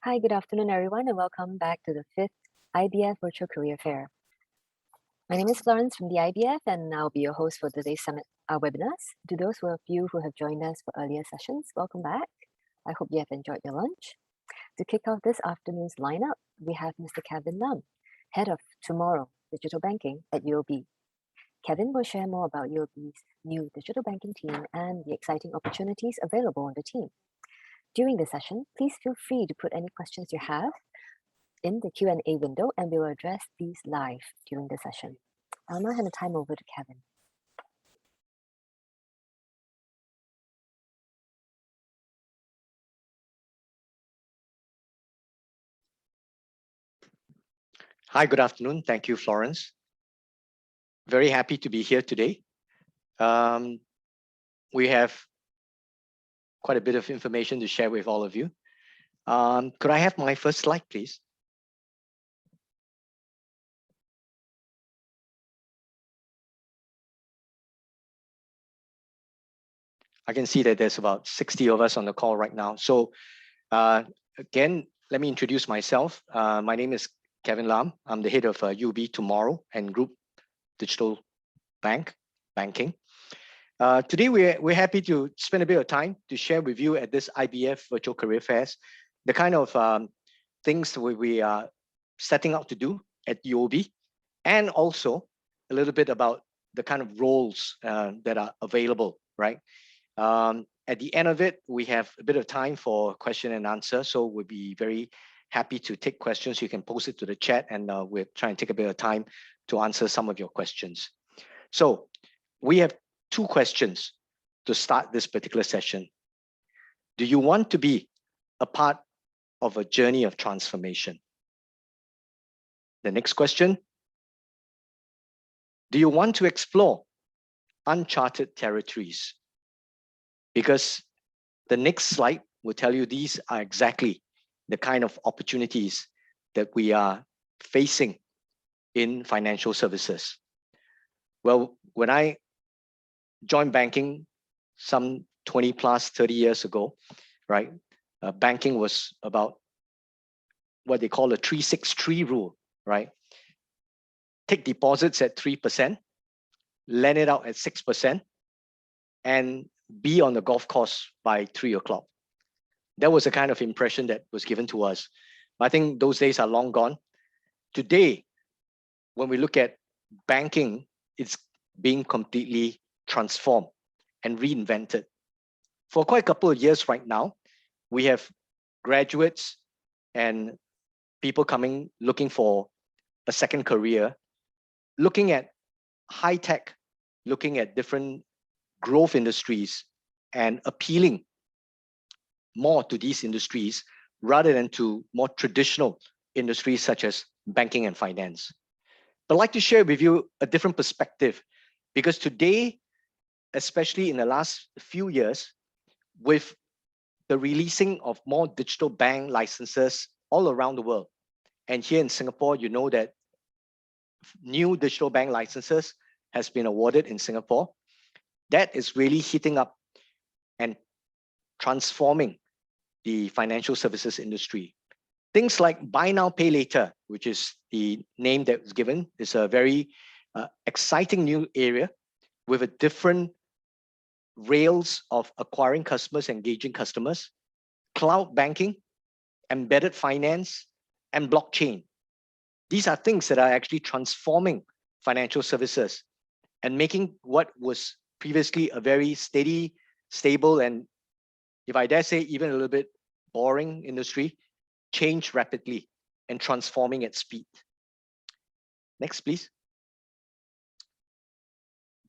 Hi, good afternoon, everyone, and welcome back to the 5th IBF Virtual Career Fair. My name is Florence from the IBF, and I'll be your host for today's summit webinars. To those of you who have joined us for earlier sessions, welcome back. I hope you have enjoyed your lunch. To kick off this afternoon's lineup, we have Mr. Kevin Lam, Head of Tomorrow Digital Banking at UOB. Kevin will share more about UOB's new digital banking team and the exciting opportunities available on the team. During the session, please feel free to put any questions you have in the Q&A window, and we will address these live during the session. I'll now hand the time over to Kevin. Hi, good afternoon. Thank you, Florence. Very happy to be here today. We have quite a bit of information to share with all of you. Could I have my first slide, please? I can see that there's about 60 of us on the call right now. So again, let me introduce myself. My name is Kevin Lam. I'm the head of UOB Tomorrow and Group Digital Banking. Today, we're happy to spend a bit of time to share with you at this IBF Virtual Career Fairs, the kind of things that we are setting out to do at UOB, and also a little bit about the kind of roles that are available, right? At the end of it, we have a bit of time for question and answer. So we'll be very happy to take questions. You can post it to the chat, and we'll try and take a bit of time to answer some of your questions. So we have two questions to start this particular session. Do you want to be a part of a journey of transformation? The next question, do you want to explore uncharted territories? Because the next slide will tell you these are exactly the kind of opportunities that we are facing in financial services. Well, when I joined banking some 20 plus 30 years ago, right? Banking was about what they call a 363 rule, right? Take deposits at 3%, lend it out at 6%, and be on the golf course by 3 o'clock. That was the kind of impression that was given to us. I think those days are long gone. Today, when we look at banking, it's being completely transformed and reinvented. For quite a couple of years right now, we have graduates and people coming looking for a second career, looking at high tech, looking at different growth industries and appealing more to these industries rather than to more traditional industries such as banking and finance. But I'd like to share with you a different perspective, because today, especially in the last few years, with the releasing of more digital bank licenses all around the world, and here in Singapore, you know that new digital bank licenses has been awarded in Singapore. That is really heating up and transforming the financial services industry. Things like buy now, pay later, which is the name that was given, is a very exciting new area with a different rails of acquiring customers, engaging customers, cloud banking, embedded finance, and blockchain. These are things that are actually transforming financial services and making what was previously a very steady, stable, and if I dare say, even a little bit boring industry, change rapidly and transforming at speed. Next, please.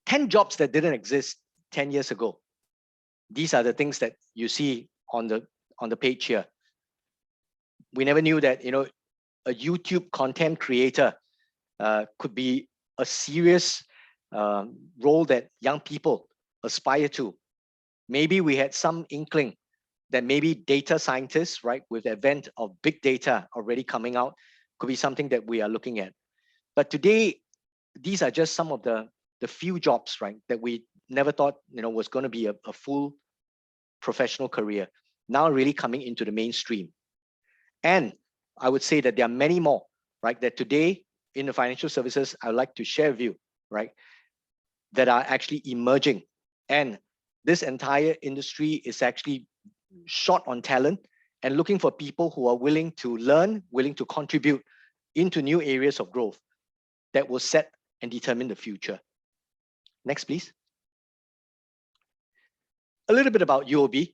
10 jobs that didn't exist 10 years ago. These are the things that you see on the page here. We never knew that, you know, a YouTube content creator could be a serious role that young people aspire to. Maybe we had some inkling that maybe data scientists, right, with the advent of big data already coming out, could be something that we are looking at. But today, these are just some of the few jobs, right, that we never thought, you know, was going to be a full professional career, now really coming into the mainstream. And I would say that there are many more, right, that today in the financial services, I would like to share with you, right, that are actually emerging. And this entire industry is actually short on talent and looking for people who are willing to learn, willing to contribute into new areas of growth that will set and determine the future. Next, please. A little bit about UOB.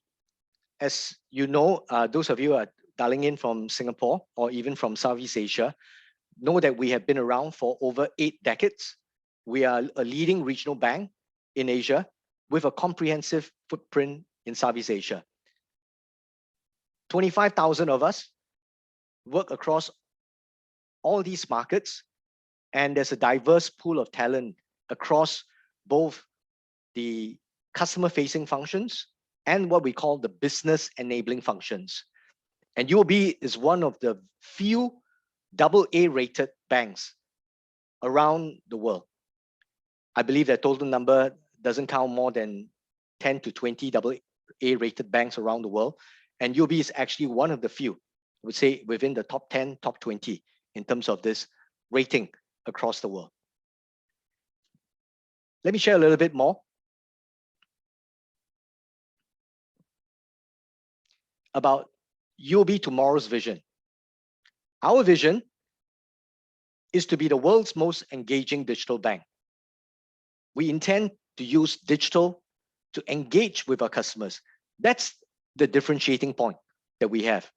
As you know, those of you who are dialing in from Singapore or even from Southeast Asia know that we have been around for over 8 decades. We are a leading regional bank in Asia with a comprehensive footprint in Southeast Asia. 25,000 of us work across all these markets, and there's a diverse pool of talent across both the customer-facing functions and what we call the business enabling functions. And UOB is one of the few AA rated banks around the world. I believe that total number doesn't count more than 10 to 20 AA rated banks around the world. And UOB is actually one of the few, I would say, within the top 10, top 20 in terms of this rating across the world. Let me share a little bit more about UOB Tomorrow's vision. Our vision is to be the world's most engaging digital bank. We intend to use digital to engage with our customers. That's the differentiating point that we have.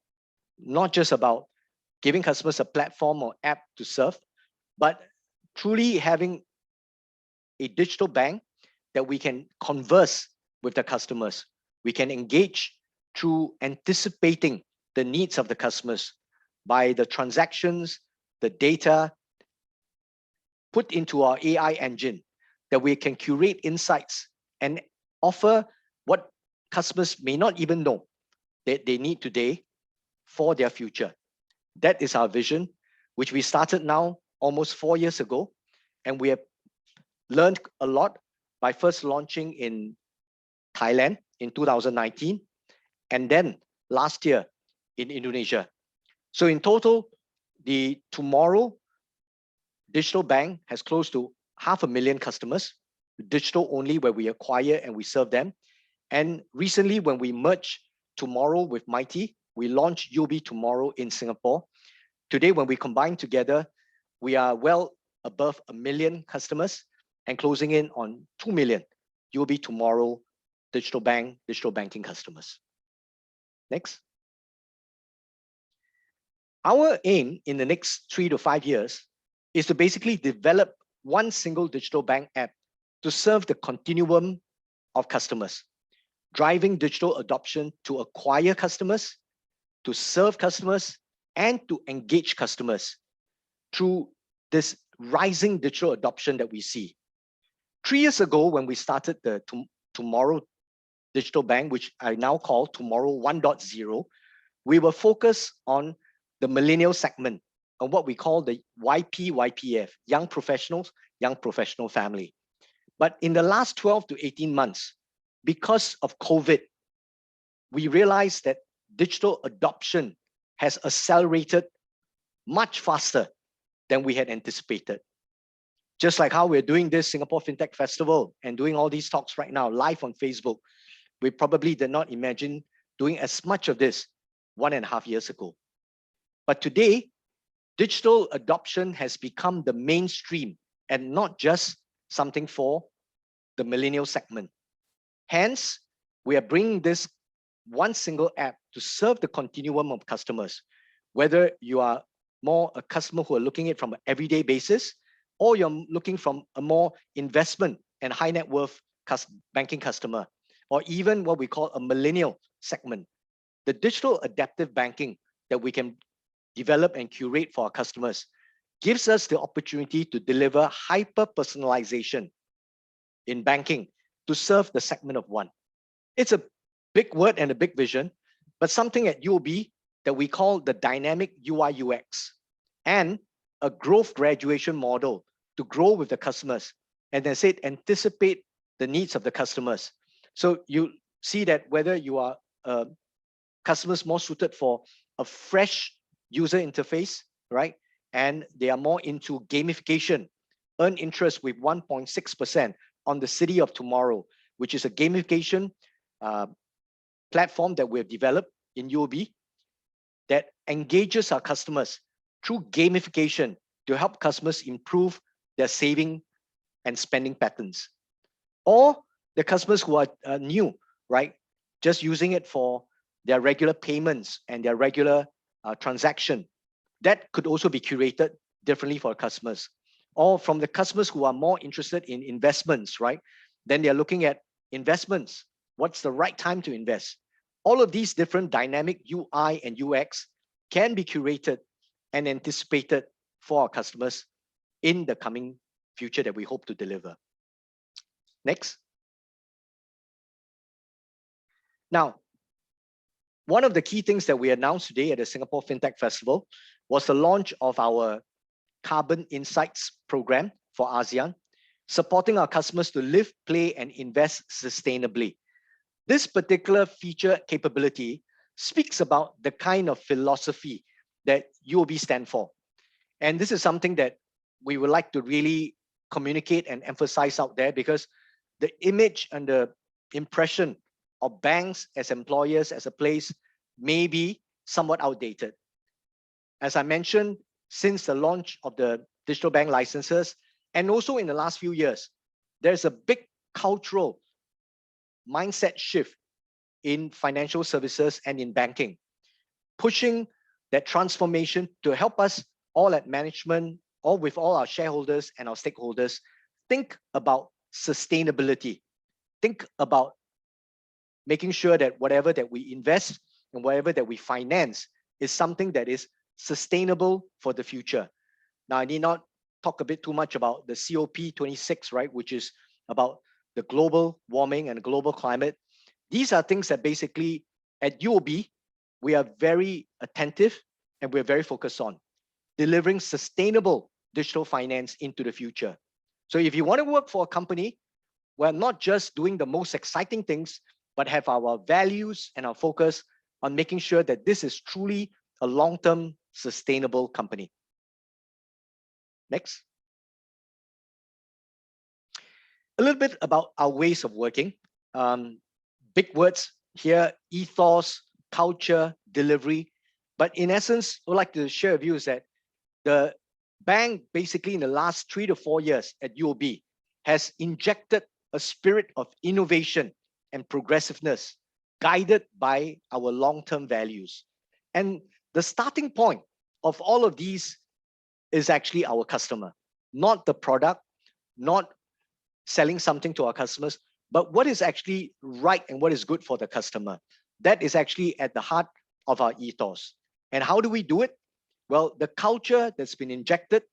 Not just about giving customers a platform or app to serve, but truly having a digital bank that we can converse with the customers. We can engage through anticipating the needs of the customers by the transactions, the data put into our AI engine, that we can curate insights and offer what customers may not even know that they need today for their future. That is our vision, which we started now almost 4 years ago. And we have learned a lot by first launching in Thailand in 2019, and then last year in Indonesia. So in total, the Tomorrow digital bank has close to 500,000 customers, digital only, where we acquire and we serve them. And recently, when we merged Tomorrow with Mighty, we launched UOB Tomorrow in Singapore. Today, when we combine together, we are well above 1 million customers and closing in on 2 million UOB Tomorrow digital banking customers. Next. Our aim in the next 3 to 5 years is to basically develop one single digital bank app to serve the continuum of customers, driving digital adoption to acquire customers, to serve customers, and to engage customers through this rising digital adoption that we see. 3 years ago, when we started the Tomorrow digital bank, which I now call Tomorrow 1.0, we were focused on the millennial segment and what we call the YPF, young professionals, young professional family. But in the last 12 to 18 months, because of COVID, we realized that digital adoption has accelerated much faster than we had anticipated. Just like how we're doing this Singapore FinTech Festival and doing all these talks right now live on Facebook, we probably did not imagine doing as much of this 1.5 years ago. But today, digital adoption has become the mainstream and not just something for the millennial segment. Hence, we are bringing this one single app to serve the continuum of customers, whether you are more a customer who are looking at it from an everyday basis, or you're looking from a more investment and high net worth banking customer, or even what we call a millennial segment. The digital adaptive banking that we can develop and curate for our customers gives us the opportunity to deliver hyper personalization in banking to serve the segment of one. It's a big word and a big vision, but something at UOB that we call the dynamic UI UX and a growth graduation model to grow with the customers. And as I said, anticipate the needs of the customers. So you see that whether you are customers more suited for a fresh user interface, right? And they are more into gamification. Earn interest with 1.6% on the City of Tomorrow, which is a gamification platform that we have developed in UOB that engages our customers through gamification to help customers improve their saving and spending patterns. Or the customers who are new, right? Just using it for their regular payments and their regular transaction. That could also be curated differently for customers. Or from the customers who are more interested in investments, right? Then they're looking at investments. What's the right time to invest? All of these different dynamic UI and UX can be curated and anticipated for our customers in the coming future that we hope to deliver. Next. Now, one of the key things that we announced today at the Singapore FinTech Festival was the launch of our Carbon Insights program for ASEAN, supporting our customers to live, play, and invest sustainably. This particular feature capability speaks about the kind of philosophy that UOB stand for. And this is something that we would like to really communicate and emphasize out there, because the image and the impression of banks as employers, as a place, may be somewhat outdated. As I mentioned, since the launch of the digital bank licenses, and also in the last few years, there's a big cultural mindset shift in financial services and in banking, pushing that transformation to help us all at management, or with all our shareholders and our stakeholders, think about sustainability, think about making sure that whatever that we invest and whatever that we finance is something that is sustainable for the future. Now, I need not talk a bit too much about the COP26, right, which is about the global warming and global climate. These are things that basically at UOB, we are very attentive and we're very focused on delivering sustainable digital finance into the future. So if you want to work for a company, we're not just doing the most exciting things, but have our values and our focus on making sure that this is truly a long-term sustainable company. Next. A little bit about our ways of working. Big words here: ethos, culture, delivery. But in essence, I'd like to share with you is that the bank basically in the last 3 to 4 years at UOB has injected a spirit of innovation and progressiveness guided by our long-term values. And the starting point of all of these is actually our customer, not the product, not selling something to our customers, but what is actually right and what is good for the customer. That is actually at the heart of our ethos. And how do we do it? Well, the culture that's been injected,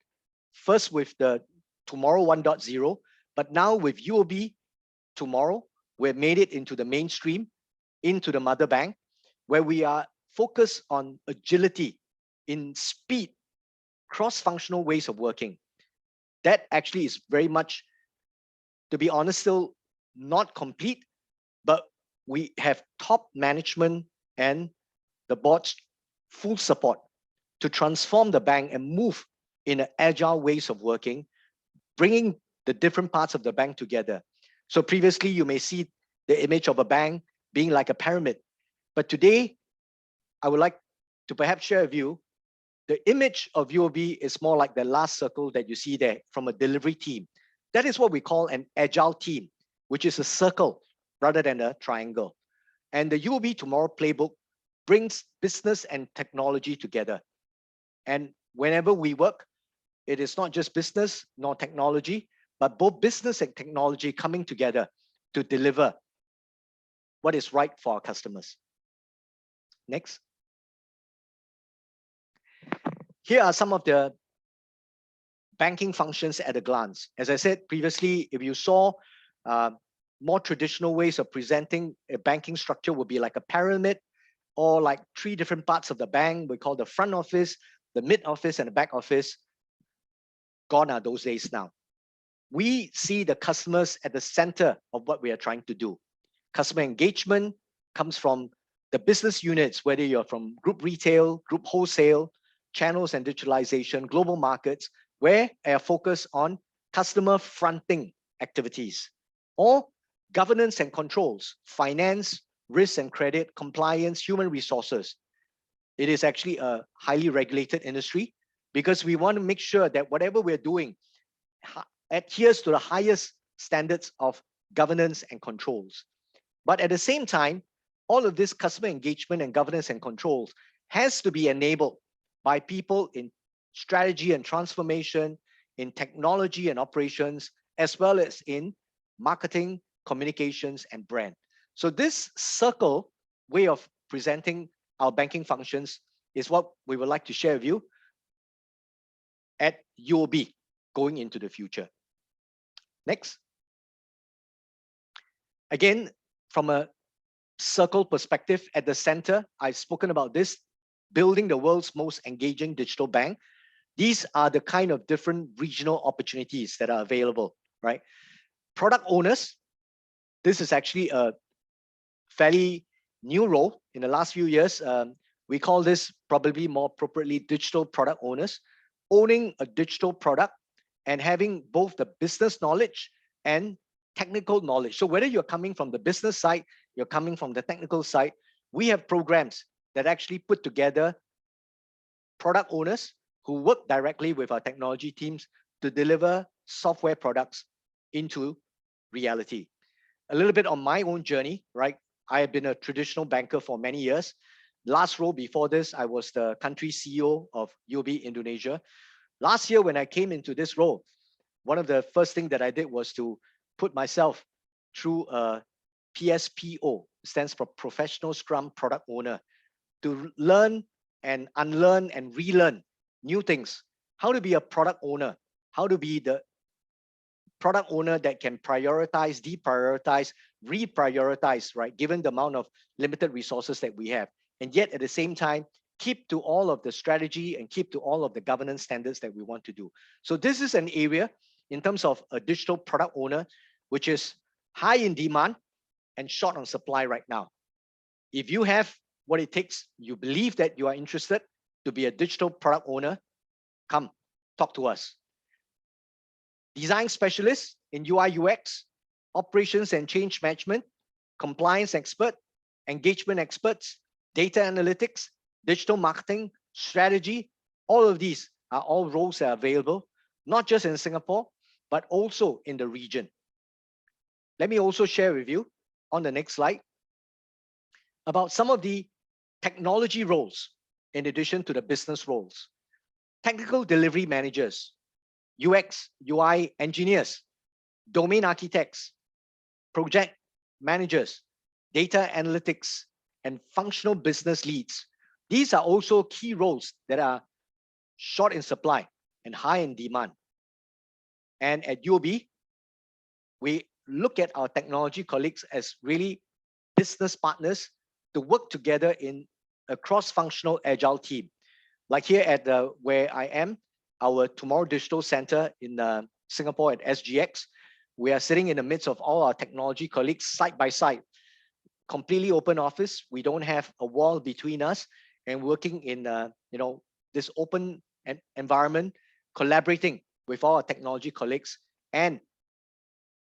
first with the Tomorrow 1.0, but now with UOB Tomorrow, we've made it into the mainstream, into the mother bank, where we are focused on agility, in speed, cross-functional ways of working. That actually is very much, to be honest, still not complete, but we have top management and the board's full support to transform the bank and move in an agile ways of working, bringing the different parts of the bank together. So previously, you may see the image of a bank being like a pyramid. But today, I would like to perhaps share with you, the image of UOB is more like the last circle that you see there from a delivery team. That is what we call an agile team, which is a circle rather than a triangle. And the UOB Tomorrow playbook brings business and technology together. And whenever we work, it is not just business nor technology, but both business and technology coming together to deliver what is right for our customers. Next. Here are some of the banking functions at a glance. As I said previously, if you saw more traditional ways of presenting a banking structure would be like a pyramid, or like 3 different parts of the bank. We call the front office, the mid office, and the back office. Gone are those days now. We see the customers at the center of what we are trying to do. Customer engagement comes from the business units, whether you're from group retail, group wholesale, channels and digitalization, global markets, where a focus on customer fronting activities, or governance and controls, finance, risk and credit, compliance, human resources. It is actually a highly regulated industry because we want to make sure that whatever we're doing adheres to the highest standards of governance and controls. But at the same time, all of this customer engagement and governance and controls has to be enabled by people in strategy and transformation, in technology and operations, as well as in marketing, communications, and brand. So this circle way of presenting our banking functions is what we would like to share with you at UOB going into the future. Next. Again, from a circle perspective, at the center, I've spoken about this, building the world's most engaging digital bank. These are the kind of different regional opportunities that are available, right? Product owners, this is actually a fairly new role in the last few years. We call this probably more appropriately digital product owners, owning a digital product and having both the business knowledge and technical knowledge. So whether you're coming from the business side, you're coming from the technical side, we have programs that actually put together product owners who work directly with our technology teams to deliver software products into reality. A little bit on my own journey, right? I have been a traditional banker for many years. Last role before this, I was the country CEO of UOB Indonesia. Last year, when I came into this role, one of the first things that I did was to put myself through a PSPO, stands for Professional Scrum Product Owner, to learn and unlearn and relearn new things. How to be a product owner, how to be the product owner that can prioritize, deprioritize, reprioritize, right? Given the amount of limited resources that we have. And yet at the same time, keep to all of the strategy and keep to all of the governance standards that we want to do. So this is an area in terms of a digital product owner, which is high in demand and short on supply right now. If you have what it takes, you believe that you are interested to be a digital product owner, come talk to us. Design specialists in UI UX, operations and change management, compliance expert, engagement experts, data analytics, digital marketing, strategy, all of these are all roles that are available, not just in Singapore, but also in the region. Let me also share with you on the next slide about some of the technology roles in addition to the business roles. Technical delivery managers, UX, UI engineers, domain architects, project managers, data analytics, and functional business leads. These are also key roles that are short in supply and high in demand. And at UOB, we look at our technology colleagues as really business partners to work together in a cross-functional agile team. Like here at where I am, our Tomorrow Digital Center in Singapore at SGX, we are sitting in the midst of all our technology colleagues side by side, completely open office. We don't have a wall between us, and working in this open environment, collaborating with all our technology colleagues and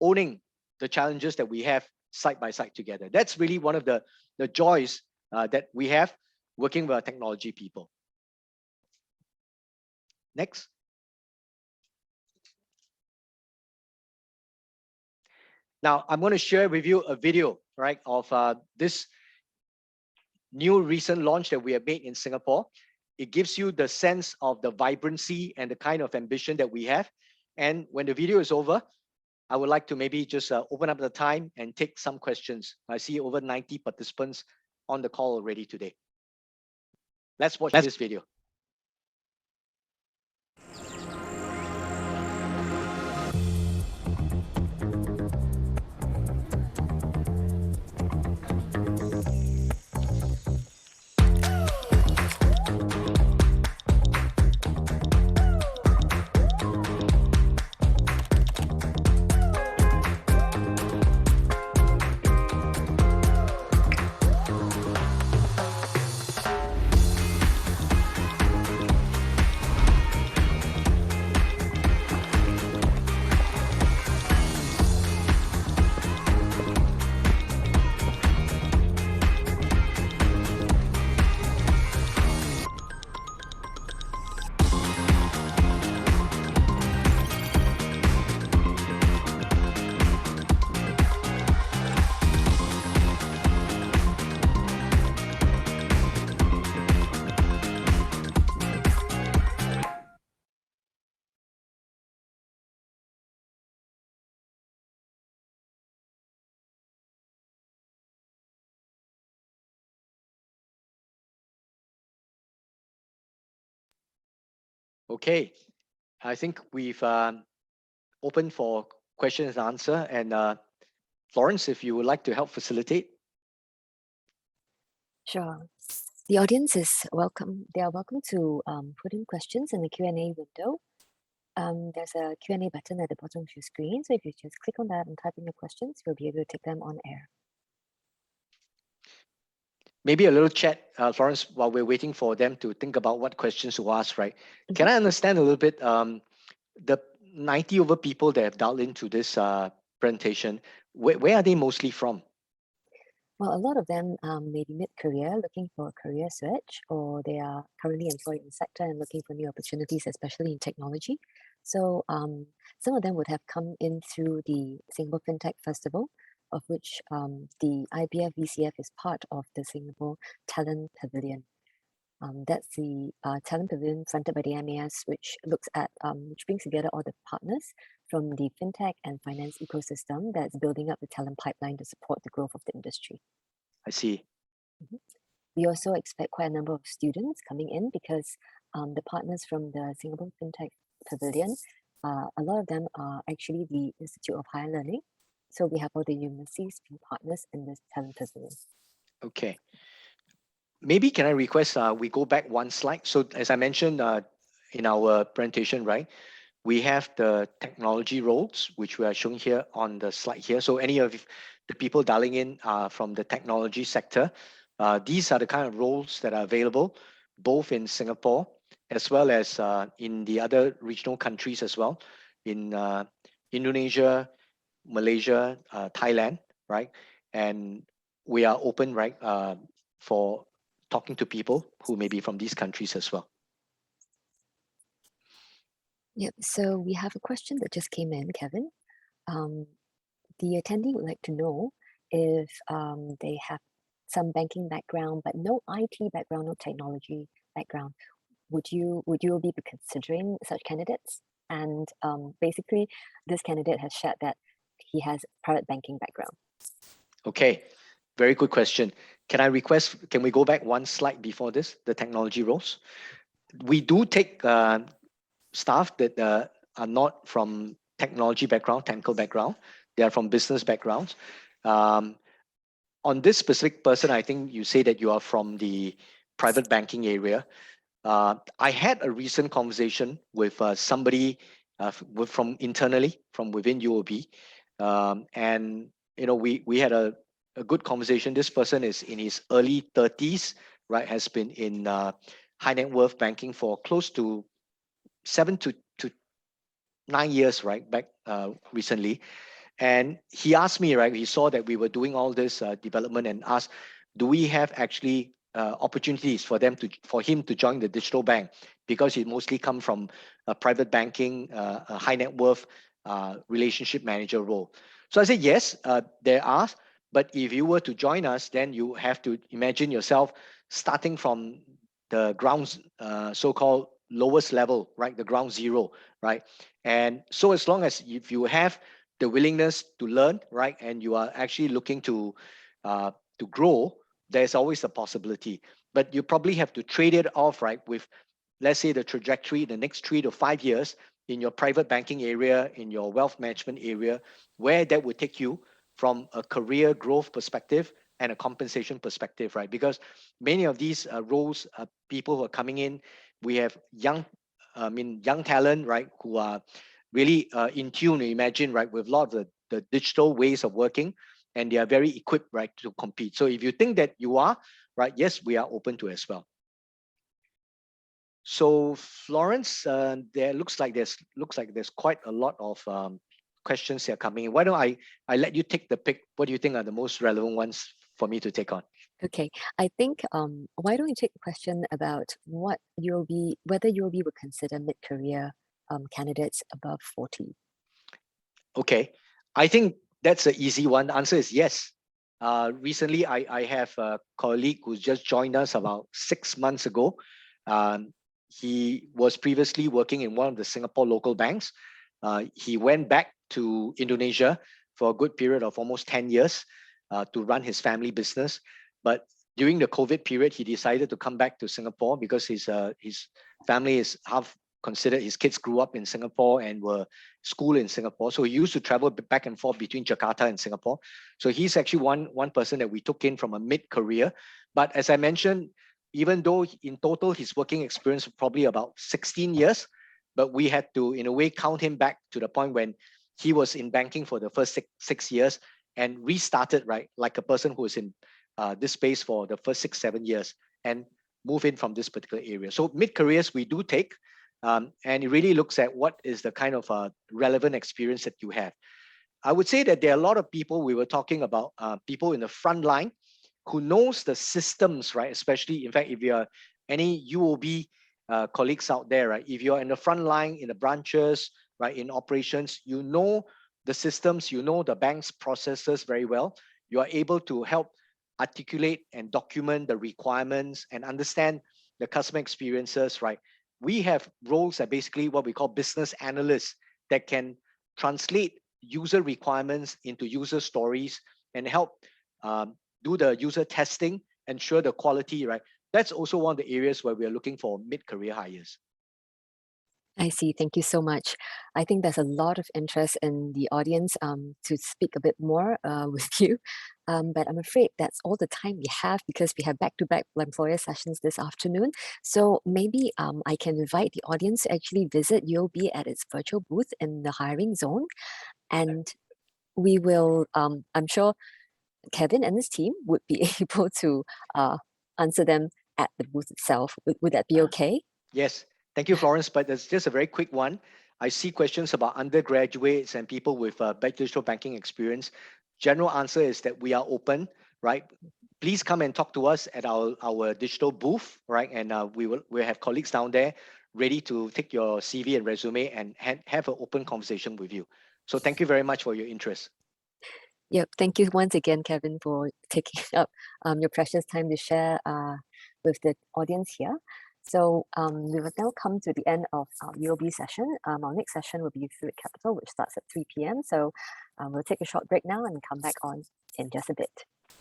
owning the challenges that we have side by side together. That's really one of the joys that we have working with our technology people. Next. Now, I'm going to share with you a video, right, of this new recent launch that we have made in Singapore. It gives you the sense of the vibrancy and the kind of ambition that we have. And when the video is over, I would like to maybe just open up the time and take some questions. I see over 90 participants on the call already today. Let's watch this video. Okay, I think we've opened for questions and answer. And Florence, if you would like to help facilitate. Sure. The audience is welcome. They are welcome to put in questions in the Q&A window. There's a Q&A button at the bottom of your screen. So if you just click on that and type in your questions, we'll be able to take them on air. Maybe a little chat, Florence, while we're waiting for them to think about what questions to ask, right? Can I understand a little bit, the 90 over people that have dialed into this presentation, where are they mostly from? Well, a lot of them may be mid-career looking for a career switch, or they are currently employed in the sector and looking for new opportunities, especially in technology. So some of them would have come in through the Singapore FinTech Festival, of which the IBF VCF is part of the Singapore Talent Pavilion. That's the talent pavilion fronted by the MAS, which looks at which brings together all the partners from the fintech and finance ecosystem that's building up the talent pipeline to support the growth of the industry. I see. We also expect quite a number of students coming in because the partners from the Singapore FinTech Pavilion, a lot of them are actually the Institute of Higher Learning. So we have all the universities being partners in this talent pavilion. Okay. Maybe can I request we go back one slide? So as I mentioned in our presentation, right, we have the technology roles, which we are showing here on the slide here. So any of the people dialing in from the technology sector, these are the kind of roles that are available both in Singapore as well as in the other regional countries as well, in Indonesia, Malaysia, Thailand, right? And we are open, right, for talking to people who may be from these countries as well. Yep, so we have a question that just came in, Kevin. The attendee would like to know if they have some banking background, but no IT background, no technology background. Would you be considering such candidates? And basically, this candidate has shared that he has private banking background. Okay, very good question. Can I request, can we go back one slide before this, the technology roles? We do take staff that are not from technology background, technical background. They are from business backgrounds. On this specific person, I think you say that you are from the private banking area. I had a recent conversation with somebody from internally, from within UOB. And you know, we had a good conversation. This person is in his early 30s, right? Has been in high net worth banking for close to 7 to 9 years, right? Back recently. And he asked me, right? He saw that we were doing all this development and asked, do we have actually opportunities for him to join the digital bank? Because he mostly come from a private banking, a high net worth relationship manager role. So I said, yes, there are. But if you were to join us, then you have to imagine yourself starting from the ground, so-called lowest level, right? The ground zero, right? And so as long as if you have the willingness to learn, right, and you are actually looking to grow, there's always a possibility. But you probably have to trade it off, right, with, let's say, the trajectory the next 3 to 5 years in your private banking area, in your wealth management area, where that would take you from a career growth perspective and a compensation perspective, right? Because many of these roles, people who are coming in, we have young talent, right, who are really in tune, imagine, right, with a lot of the digital ways of working, and they are very equipped, right, to compete. So if you think that you are, right, yes, we are open to as well. So Florence, there looks like there's quite a lot of questions here coming in. Why don't I let you take the pick? What do you think are the most relevant ones for me to take on? Okay, I think why don't you take a question about whether UOB would consider mid-career candidates above 40? Okay, I think that's an easy one. The answer is yes. Recently, I have a colleague who's just joined us about 6 months ago. He was previously working in one of the Singapore local banks. He went back to Indonesia for a good period of almost 10 years to run his family business. But during the COVID period, he decided to come back to Singapore because his family is half considered his kids grew up in Singapore and were schooled in Singapore. So he used to travel back and forth between Jakarta and Singapore. So he's actually one person that we took in from a mid-career. But as I mentioned, even though in total his working experience probably about 16 years, but we had to, in a way, count him back to the point when he was in banking for the first six years and restarted, right, like a person who was in this space for the first 6-7 years and move in from this particular area. So mid-careers we do take, and it really looks at what is the kind of relevant experience that you have. I would say that there are a lot of people, we were talking about people in the front line who knows the systems, right? Especially, in fact, if you're any UOB colleagues out there, right? If you're in the front line, in the branches, right, in operations, you know the systems, you know the bank's processes very well. You are able to help articulate and document the requirements and understand the customer experiences, right? We have roles that basically what we call business analysts that can translate user requirements into user stories and help do the user testing, ensure the quality, right? That's also one of the areas where we are looking for mid-career hires. I see. Thank you so much. I think there's a lot of interest in the audience to speak a bit more with you. But I'm afraid that's all the time we have because we have back-to-back employer sessions this afternoon. So maybe I can invite the audience to actually visit UOB at its virtual booth in the hiring zone. And we will, I'm sure Kevin and his team would be able to answer them at the booth itself. Would that be okay? Yes. Thank you, Florence. But there's just a very quick one. I see questions about undergraduates and people with digital banking experience. General answer is that we are open, right? Please come and talk to us at our digital booth, right? And we'll have colleagues down there ready to take your CV and resume and have an open conversation with you. So thank you very much for your interest. Yep. Thank you once again, Kevin, for taking up your precious time to share with the audience here. So we will now come to the end of our UOB session. Our next session will be Fluid Capital, which starts at 3 p.m. So we'll take a short break now and come back on in just a bit.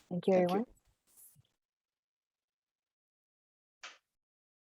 Thank you, Thank everyone. you.